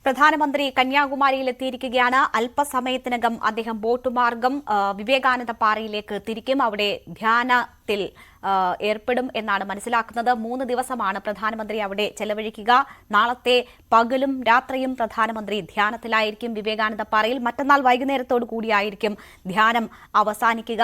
പ്രധാനമന്ത്രി കന്യാകുമാരിയിൽ എത്തിയിരിക്കുകയാണ്. അല്പസമയത്തിനകം അദ്ദേഹം ബോട്ട് മാർഗം വിവേകാനന്ദ പാറയിലേക്ക് തിരിക്കും. അവിടെ ധ്യാനത്തിൽ ഏർപ്പെടും എന്നാണ് മനസ്സിലാക്കുന്നത്. 3 ദിവസമാണ് പ്രധാനമന്ത്രി അവിടെ ചെലവഴിക്കുക. നാളത്തെ പകലും രാത്രിയും പ്രധാനമന്ത്രി ധ്യാനത്തിലായിരിക്കും വിവേകാനന്ദ പാറയിൽ. മറ്റന്നാൾ വൈകുന്നേരത്തോടു കൂടിയായിരിക്കും ധ്യാനം അവസാനിക്കുക.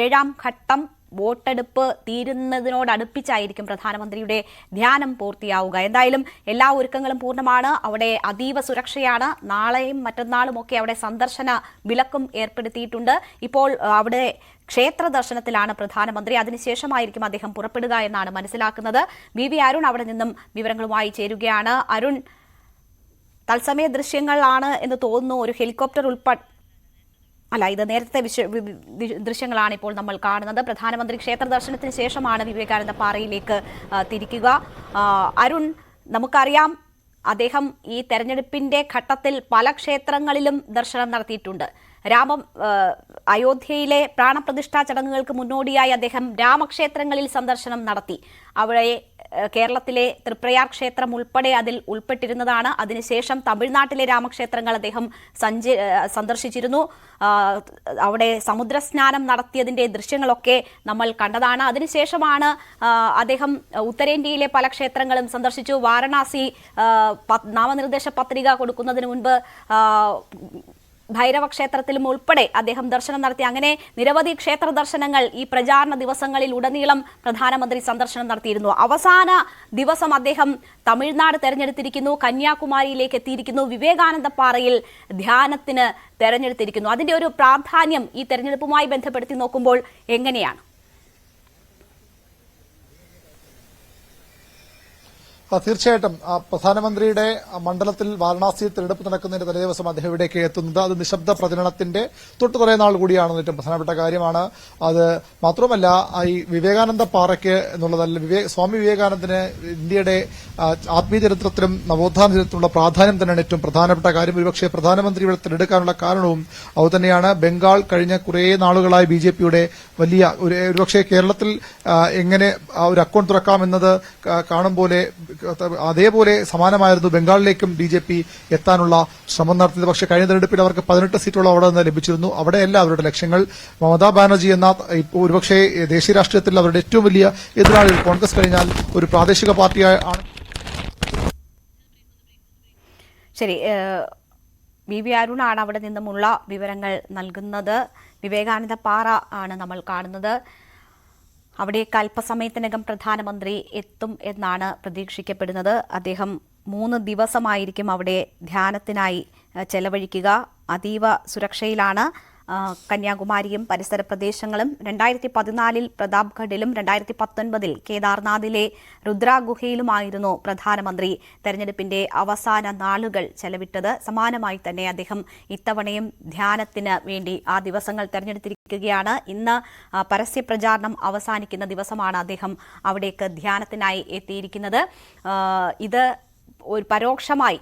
7ാം ഘട്ടം വോട്ടെടുപ്പ് തീരുന്നതിനോടടുപ്പിച്ചായിരിക്കും പ്രധാനമന്ത്രിയുടെ ധ്യാനം പൂർത്തിയാവുക. എന്തായാലും എല്ലാ ഒരുക്കങ്ങളും പൂർണ്ണമാണ്. അവിടെ അതീവ സുരക്ഷയാണ്. നാളെയും മറ്റന്നാളും ഒക്കെ അവിടെ സന്ദർശന വിലക്കും ഏർപ്പെടുത്തിയിട്ടുണ്ട്. ഇപ്പോൾ അവിടെ ക്ഷേത്ര ദർശനത്തിലാണ് പ്രധാനമന്ത്രി. അതിനുശേഷമായിരിക്കും അദ്ദേഹം പുറപ്പെടുക എന്നാണ് മനസ്സിലാക്കുന്നത്. വി അരുൺ അവിടെ നിന്നും വിവരങ്ങളുമായി ചേരുകയാണ്. അരുൺ, തത്സമയ ദൃശ്യങ്ങളാണ് എന്ന് തോന്നുന്നു. ഒരു ഹെലികോപ്റ്റർ ഇത് നേരത്തെ ദൃശ്യങ്ങളാണ് ഇപ്പോൾ നമ്മൾ കാണുന്നത്. പ്രധാനമന്ത്രി ക്ഷേത്ര ദർശനത്തിന് ശേഷമാണ് വിവേകാനന്ദ പാറയിലേക്ക് തിരിക്കുക. അരുൺ, നമുക്കറിയാം അദ്ദേഹം ഈ തെരഞ്ഞെടുപ്പിന്റെ ഘട്ടത്തിൽ പല ക്ഷേത്രങ്ങളിലും ദർശനം നടത്തിയിട്ടുണ്ട്. അയോധ്യയിലെ പ്രാണപ്രതിഷ്ഠാ ചടങ്ങുകൾക്ക് മുന്നോടിയായി അദ്ദേഹം രാമക്ഷേത്രങ്ങളിൽ സന്ദർശനം നടത്തി. അവിടെ കേരളത്തിലെ തൃപ്രയാർ ക്ഷേത്രം ഉൾപ്പെടെ അതിൽ ഉൾപ്പെട്ടിരുന്നതാണ്. അതിനുശേഷം തമിഴ്നാട്ടിലെ രാമക്ഷേത്രങ്ങൾ അദ്ദേഹം സന്ദർശിച്ചിരുന്നു. അവിടെ സമുദ്രസ്നാനം നടത്തിയതിന്റെ ദൃശ്യങ്ങളൊക്കെ നമ്മൾ കണ്ടതാണ്. അതിനുശേഷമാണ് അദ്ദേഹം ഉത്തരേന്ത്യയിലെ പല ക്ഷേത്രങ്ങളും സന്ദർശിച്ചു. വാരണാസി നാമനിർദ്ദേശ പത്രിക കൊടുക്കുന്നതിന് മുൻപ് ഭൈരവ ക്ഷേത്രത്തിലും ഉൾപ്പെടെ അദ്ദേഹം ദർശനം നടത്തി. അങ്ങനെ നിരവധി ക്ഷേത്ര ദർശനങ്ങൾ ഈ പ്രചാരണ ദിവസങ്ങളിൽ ഉടനീളം പ്രധാനമന്ത്രി സന്ദർശനം നടത്തിയിരുന്നു. അവസാന ദിവസം അദ്ദേഹം തമിഴ്നാട് തെരഞ്ഞെടുത്തിരിക്കുന്നു, കന്യാകുമാരിയിലേക്ക് എത്തിയിരിക്കുന്നു, വിവേകാനന്ദ പാറയിൽ ധ്യാനത്തിന് തെരഞ്ഞെടുത്തിരിക്കുന്നു. അതിന്റെ ഒരു പ്രാധാന്യം ഈ തെരഞ്ഞെടുപ്പുമായി ബന്ധപ്പെടുത്തി നോക്കുമ്പോൾ എങ്ങനെയാണ്? തീർച്ചയായിട്ടും പ്രധാനമന്ത്രിയുടെ മണ്ഡലത്തിൽ വാരണാസിയിൽ തെരഞ്ഞെടുപ്പ് നടക്കുന്നതിന്റെ തലേദിവസം അദ്ദേഹം ഇവിടേക്ക് എത്തുന്നത് അത് നിശബ്ദ പ്രചരണത്തിന്റെ തൊട്ടു കുറേ നാൾ കൂടിയാണെന്ന് ഏറ്റവും പ്രധാനപ്പെട്ട കാര്യമാണ്. അത് മാത്രമല്ല, ഈ വിവേകാനന്ദ പാറയ്ക്ക് എന്നുള്ളതല്ല, സ്വാമി വിവേകാനന്ദന് ഇന്ത്യയുടെ ആത്മീയ ചരിത്രത്തിലും നവോത്ഥാന ചരിത്രത്തിലുള്ള പ്രാധാന്യം തന്നെയാണ് ഏറ്റവും പ്രധാനപ്പെട്ട കാര്യം. ഒരുപക്ഷെ പ്രധാനമന്ത്രി ഇവിടെ തിരഞ്ഞെടുക്കാനുള്ള കാരണവും അതുതന്നെയാണ്. ബംഗാൾ കഴിഞ്ഞ കുറേ നാളുകളായി ബിജെപിയുടെ വലിയ ഒരുപക്ഷെ കേരളത്തിൽ എങ്ങനെ ഒരു അക്കൗണ്ട് തുറക്കാമെന്നത് കാണും പോലെ അതേപോലെ സമാനമായിരുന്നു ബംഗാളിലേക്കും ബിജെപി എത്താനുള്ള ശ്രമം നടത്തിയത്. പക്ഷേ കഴിഞ്ഞ തെരഞ്ഞെടുപ്പിൽ അവർക്ക് 18 സീറ്റുള്ള അവിടെ നിന്ന് ലഭിച്ചിരുന്നു. അവിടെയല്ല അവരുടെ ലക്ഷ്യങ്ങൾ. മമതാ ബാനർജി എന്ന ഒരുപക്ഷെ ദേശീയ രാഷ്ട്രീയത്തിൽ അവരുടെ ഏറ്റവും വലിയ എതിരാളികൾ കോൺഗ്രസ് കഴിഞ്ഞാൽ ഒരു പ്രാദേശിക പാർട്ടിയാണ്. ശരി, വി അരുണാണ് അവിടെ നിന്നുമുള്ള വിവരങ്ങൾ നൽകുന്നത്. വിവേകാനന്ദ പാറ ആണ് നമ്മൾ കാണുന്നത്. അവിടേക്ക് അല്പസമയത്തിനകം പ്രധാനമന്ത്രി എത്തും എന്നാണ് പ്രതീക്ഷിക്കപ്പെടുന്നത്. അദ്ദേഹം 3 ദിവസമായിരിക്കും അവിടെ ധ്യാനത്തിനായി ചെലവഴിക്കുക. അതീവ സുരക്ഷയിലാണ് കന്യാകുമാരിയും പരിസര പ്രദേശങ്ങളും. 2014 പ്രതാപ്ഗഡിലും 2019 കേദാർനാഥിലെ രുദ്രാഗുഹയിലുമായിരുന്നു പ്രധാനമന്ത്രി തെരഞ്ഞെടുപ്പിന്റെ അവസാന നാളുകൾ ചെലവിട്ടത്. സമാനമായി തന്നെ അദ്ദേഹം ഇത്തവണയും ധ്യാനത്തിന് വേണ്ടി ആ ദിവസങ്ങൾ തെരഞ്ഞെടുത്തിരിക്കുകയാണ്. ഇന്ന് പരസ്യപ്രചാരണം അവസാനിക്കുന്ന ദിവസമാണ് അദ്ദേഹം അവിടേക്ക് ധ്യാനത്തിനായി എത്തിയിരിക്കുന്നത്. ഇത് ഒരു പരോക്ഷമായി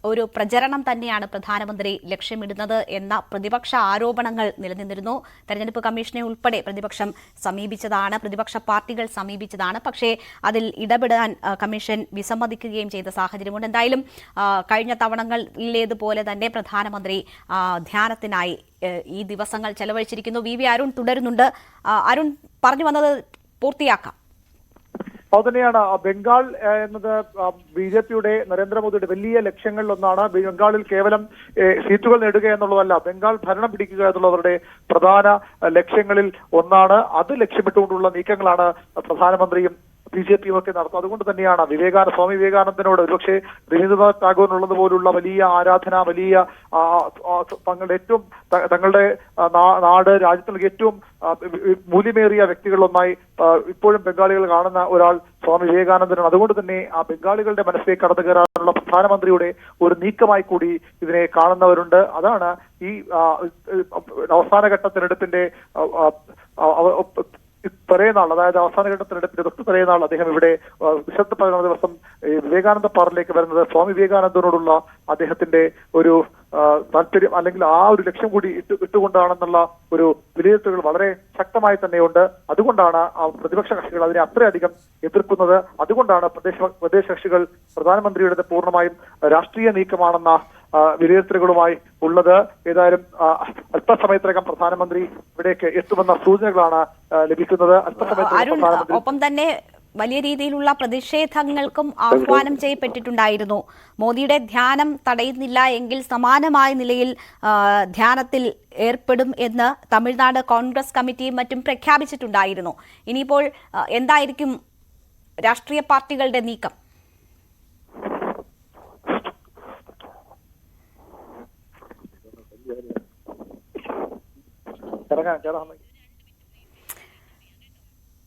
ഒരു പ്രചരണം തന്നെയാണ് പ്രധാനമന്ത്രി ലക്ഷ്യമിടുന്നത് എന്ന പ്രതിപക്ഷ ആരോപണങ്ങൾ നിലനിന്നിരുന്നു. തെരഞ്ഞെടുപ്പ് കമ്മീഷനെ ഉൾപ്പെടെ പ്രതിപക്ഷം സമീപിച്ചതാണ്, പ്രതിപക്ഷ പാർട്ടികൾ സമീപിച്ചതാണ്. പക്ഷേ അതിൽ ഇടപെടാൻ കമ്മീഷൻ വിസമ്മതിക്കുകയും ചെയ്ത സാഹചര്യമുണ്ട്. എന്തായാലും കഴിഞ്ഞ തവണകളിലേതുപോലെ തന്നെ പ്രധാനമന്ത്രി ധ്യാനത്തിനായി ഈ ദിവസങ്ങൾ ചെലവഴിച്ചിരിക്കുന്നു. വി അരുൺ തുടരുന്നുണ്ട്. അരുൺ പറഞ്ഞു വന്നത് പൂർത്തിയാക്കാം. അതുതന്നെയാണ് ബംഗാൾ എന്നത് ബിജെപിയുടെ നരേന്ദ്രമോദിയുടെ വലിയ ലക്ഷ്യങ്ങളിലൊന്നാണ്. ബംഗാളിൽ കേവലം സീറ്റുകൾ നേടുക എന്നുള്ളതല്ല, ബംഗാൾ ഭരണം പിടിക്കുക എന്നുള്ളവരുടെ പ്രധാന ലക്ഷ്യങ്ങളിൽ ഒന്നാണ്. അത് ലക്ഷ്യമിട്ടുകൊണ്ടുള്ള നീക്കങ്ങളാണ് പ്രധാനമന്ത്രിയും ബിജെപിയും ഒക്കെ നടത്തും. അതുകൊണ്ട് തന്നെയാണ് സ്വാമി വിവേകാനന്ദനോട് ഒരുപക്ഷെ രവീന്ദ്രനാഥ് ടാഗോറിനുള്ളത് പോലുള്ള വലിയ ആരാധന, വലിയ തങ്ങളുടെ നാട് രാജ്യത്തിലെ ഏറ്റവും മൂല്യമേറിയ വ്യക്തികളിലൊന്നായി ഇപ്പോഴും ബംഗാളികൾ കാണുന്ന ഒരാൾ സ്വാമി വിവേകാനന്ദനാണ്. അതുകൊണ്ട് തന്നെ ആ ബംഗാളികളുടെ മനസ്സിലേക്ക് കടന്നു കയറാനുള്ള പ്രധാനമന്ത്രിയുടെ ഒരു നീക്കമായി കൂടി ഇതിനെ കാണുന്നവരുണ്ട്. അതാണ് ഈ അവസാനഘട്ട തെരഞ്ഞെടുപ്പിന്റെ തലേനാൾ, അതായത് അവസാനഘട്ട തെരഞ്ഞെടുപ്പിന്റെ തൊട്ട് തലേനാൾ അദ്ദേഹം ഇവിടെ വിശുദ്ധ 11 ദിവസം വിവേകാനന്ദ പാറയിലേക്ക് വരുന്നത് സ്വാമി വിവേകാനന്ദനോടുള്ള അദ്ദേഹത്തിന്റെ ഒരു താല്പര്യം അല്ലെങ്കിൽ ആ ഒരു ലക്ഷ്യം കൂടി ഇട്ടുകൊണ്ടാണെന്നുള്ള ഒരു വിലയിരുത്തലുകൾ വളരെ ശക്തമായി തന്നെയുണ്ട്. അതുകൊണ്ടാണ് പ്രതിപക്ഷ കക്ഷികൾ അതിനെ അത്രയധികം എതിർക്കുന്നത്. അതുകൊണ്ടാണ് പ്രദേശ കക്ഷികൾ പ്രധാനമന്ത്രിയുടേത് പൂർണ്ണമായും രാഷ്ട്രീയ നീക്കമാണെന്ന വിലയിരുത്തലുകളുമായി ഉള്ളത്. ഏതായാലും അല്പസമയത്തിനകം പ്രധാനമന്ത്രി ഇവിടേക്ക് എത്തുമെന്ന സൂചനകളാണ് ലഭിക്കുന്നത്. അല്പസമയത്തിനകം ഒപ്പം തന്നെ വലിയ രീതിയിലുള്ള പ്രതിഷേധങ്ങൾക്കും ആഹ്വാനം ചെയ്യപ്പെട്ടിട്ടുണ്ടായിരുന്നു. മോദിയുടെ ധ്യാനം തടയുന്നില്ല എങ്കിൽ സമാനമായ നിലയിൽ ധ്യാനത്തിൽ ഏർപ്പെടും എന്ന് തമിഴ്നാട് കോൺഗ്രസ് കമ്മിറ്റിയും മറ്റും പ്രഖ്യാപിച്ചിട്ടുണ്ടായിരുന്നു. ഇനിയിപ്പോൾ എന്തായിരിക്കും രാഷ്ട്രീയ പാർട്ടികളുടെ നീക്കം?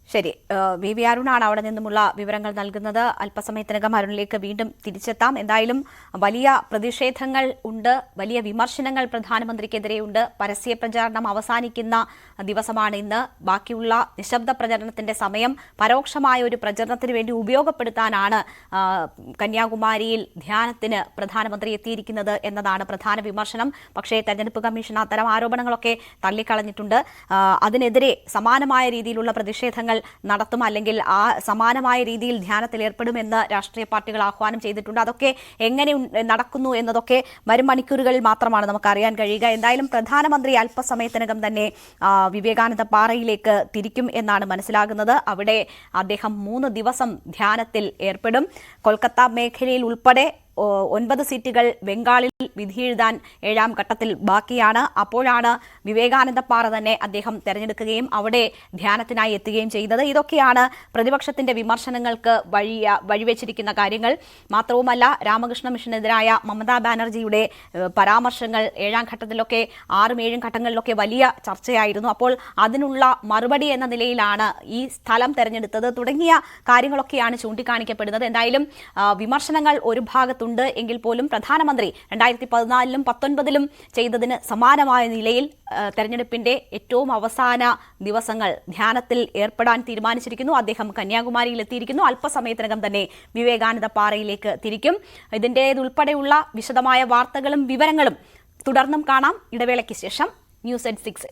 ശരി, വി വി അരുണാണ് അവിടെ നിന്നുമുള്ള വിവരങ്ങൾ നൽകുന്നത്. അല്പസമയത്തിനകം അരുണിലേക്ക് വീണ്ടും തിരിച്ചെത്താം. എന്തായാലും വലിയ പ്രതിഷേധങ്ങൾ ഉണ്ട്, വലിയ വിമർശനങ്ങൾ പ്രധാനമന്ത്രിക്കെതിരെയുണ്ട്. പരസ്യ പ്രചാരണം അവസാനിക്കുന്ന ദിവസമാണ് ഇന്ന്. ബാക്കിയുള്ള നിശബ്ദ പ്രചരണത്തിന്റെ സമയം പരോക്ഷമായ ഒരു പ്രചരണത്തിന് വേണ്ടി ഉപയോഗപ്പെടുത്താനാണ് കന്യാകുമാരിയിൽ ധ്യാനത്തിന് പ്രധാനമന്ത്രി എത്തിയിരിക്കുന്നത് എന്നതാണ് പ്രധാന വിമർശനം. പക്ഷേ തെരഞ്ഞെടുപ്പ് കമ്മീഷൻ അത്തരം ആരോപണങ്ങളൊക്കെ തള്ളിക്കളഞ്ഞിട്ടുണ്ട്. അതിനെതിരെ സമാനമായ രീതിയിലുള്ള പ്രതിഷേധങ്ങൾ നടത്തും, അല്ലെങ്കിൽ ആ സമാനമായ രീതിയിൽ ധ്യാനത്തിൽ ഏർപ്പെടുമെന്ന് രാഷ്ട്രീയ പാർട്ടികൾ ആഹ്വാനം ചെയ്തിട്ടുണ്ട്. അതൊക്കെ എങ്ങനെ നടക്കുന്നു എന്നതൊക്കെ വരും മണിക്കൂറുകളിൽ മാത്രമാണ് നമുക്ക് അറിയാൻ കഴിയുക. എന്തായാലും പ്രധാനമന്ത്രി അല്പസമയത്തിനകം തന്നെ വിവേകാനന്ദ പാറയിലേക്ക് തിരിക്കും എന്നാണ് മനസ്സിലാകുന്നത്. അവിടെ അദ്ദേഹം 3 ദിവസം ധ്യാനത്തിൽ ഏർപ്പെടും. കൊൽക്കത്ത മേഖലയിൽ ഉൾപ്പെടെ 9 സീറ്റുകൾ ബംഗാളിൽ വിധിയെഴുതാൻ 7ാം ഘട്ടത്തിൽ ബാക്കിയാണ്. അപ്പോഴാണ് വിവേകാനന്ദ പാറ തന്നെ അദ്ദേഹം തെരഞ്ഞെടുക്കുകയും അവിടെ ധ്യാനത്തിനായി എത്തുകയും ചെയ്യുന്നത്. ഇതൊക്കെയാണ് പ്രതിപക്ഷത്തിന്റെ വിമർശനങ്ങൾക്ക് വഴിവെച്ചിരിക്കുന്ന കാര്യങ്ങൾ. മാത്രവുമല്ല, രാമകൃഷ്ണ മിഷനെതിരായ മമതാ ബാനർജിയുടെ പരാമർശങ്ങൾ 7ാം ഘട്ടത്തിലൊക്കെ 6ഉം 7ഉം ഘട്ടങ്ങളിലൊക്കെ വലിയ ചർച്ചയായിരുന്നു. അപ്പോൾ അതിനുള്ള മറുപടി എന്ന നിലയിലാണ് ഈ സ്ഥലം തെരഞ്ഞെടുത്തത് തുടങ്ങിയ കാര്യങ്ങളൊക്കെയാണ് ചൂണ്ടിക്കാണിക്കപ്പെടുന്നത്. എന്തായാലും വിമർശനങ്ങൾ ഒരു ഭാഗത്തുണ്ട് എങ്കിൽ പോലും പ്രധാനമന്ത്രി 2014-ലും 2019-ലും ചെയ്തതിന് സമാനമായ നിലയിൽ തെരഞ്ഞെടുപ്പിന്റെ ഏറ്റവും അവസാന ദിവസങ്ങൾ ധ്യാനത്തിൽ ഏർപ്പെടാൻ തീരുമാനിച്ചിരിക്കുന്നു. അദ്ദേഹം കന്യാകുമാരിയിൽ എത്തിയിരിക്കുന്നു. അല്പസമയത്തിനകം തന്നെ വിവേകാനന്ദ പാറയിലേക്ക് തിരിക്കും. ഇതിന്റേതുൾപ്പെടെയുള്ള വിശദമായ വാർത്തകളും വിവരങ്ങളും തുടർന്നും കാണാം. ഇടവേളയ്ക്ക് ശേഷം ന്യൂസ്@6.